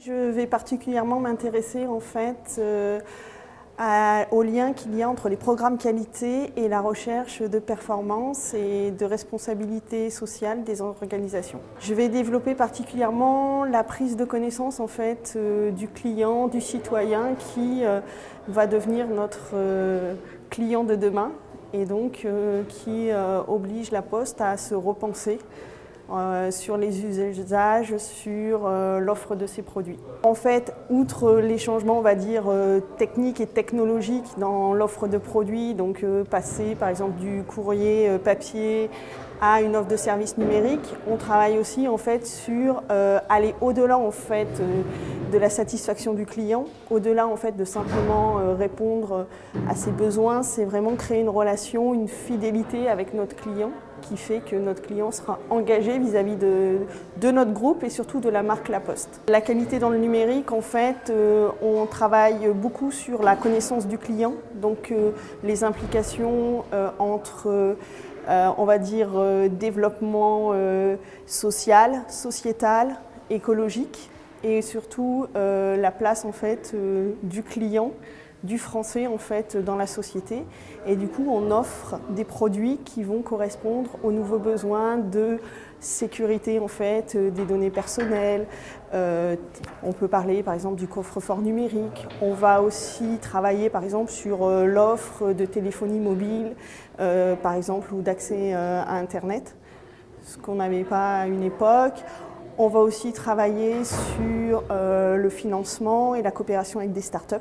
Je vais particulièrement m'intéresser en fait au lien qu'il y a entre les programmes qualité et la recherche de performance et de responsabilité sociale des organisations. Je vais développer particulièrement la prise de connaissance en fait du client, du citoyen qui va devenir notre client de demain et donc qui oblige la Poste à se repenser sur les usages, sur l'offre de ses produits. En fait, outre les changements, on va dire, techniques et technologiques dans l'offre de produits, donc passer par exemple du courrier papier à une offre de service numérique, on travaille aussi en fait sur aller au-delà en fait de la satisfaction du client, au-delà en fait de simplement répondre à ses besoins, c'est vraiment créer une relation, une fidélité avec notre client qui fait que notre client sera engagé vis-à-vis de notre groupe et surtout de la marque La Poste. La qualité dans le numérique, en fait, on travaille beaucoup sur la connaissance du client, donc les implications entre on va dire développement social, sociétal, écologique et surtout la place en fait du client, du français en fait dans la société et du coup on offre des produits qui vont correspondre aux nouveaux besoins de sécurité en fait des données personnelles. On peut parler par exemple du coffre-fort numérique. On va aussi travailler par exemple sur l'offre de téléphonie mobile par exemple ou d'accès à Internet, ce qu'on n'avait pas à une époque. On va aussi travailler sur le financement et la coopération avec des startups,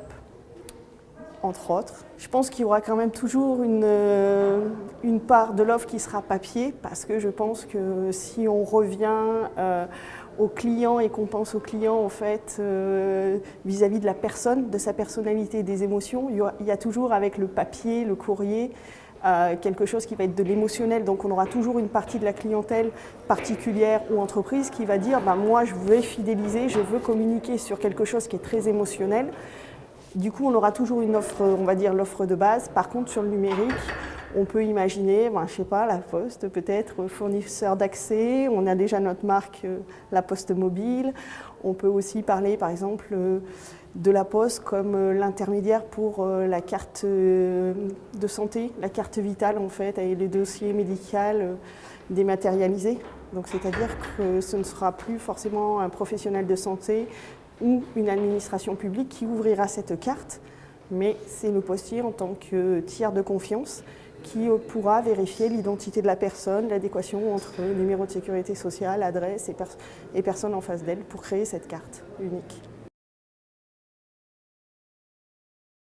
entre autres. Je pense qu'il y aura quand même toujours une part de l'offre qui sera papier, parce que je pense que si on revient au client et qu'on pense au client en fait vis-à-vis de la personne, de sa personnalité, des émotions, il y a toujours avec le papier, le courrier, quelque chose qui va être de l'émotionnel, donc on aura toujours une partie de la clientèle particulière ou entreprise qui va dire moi je veux fidéliser, je veux communiquer sur quelque chose qui est très émotionnel. Du coup on aura toujours une offre, on va dire l'offre de base. Par contre sur le numérique, on peut imaginer, je sais pas, la Poste peut-être fournisseur d'accès, on a déjà notre marque La Poste Mobile. On peut aussi parler par exemple de la Poste comme l'intermédiaire pour la carte de santé, la carte vitale en fait, avec les dossiers médicaux dématérialisés. Donc c'est-à-dire que ce ne sera plus forcément un professionnel de santé ou une administration publique qui ouvrira cette carte, mais c'est le postier en tant que tiers de confiance qui pourra vérifier l'identité de la personne, l'adéquation entre numéro de sécurité sociale, adresse et personne en face d'elle pour créer cette carte unique.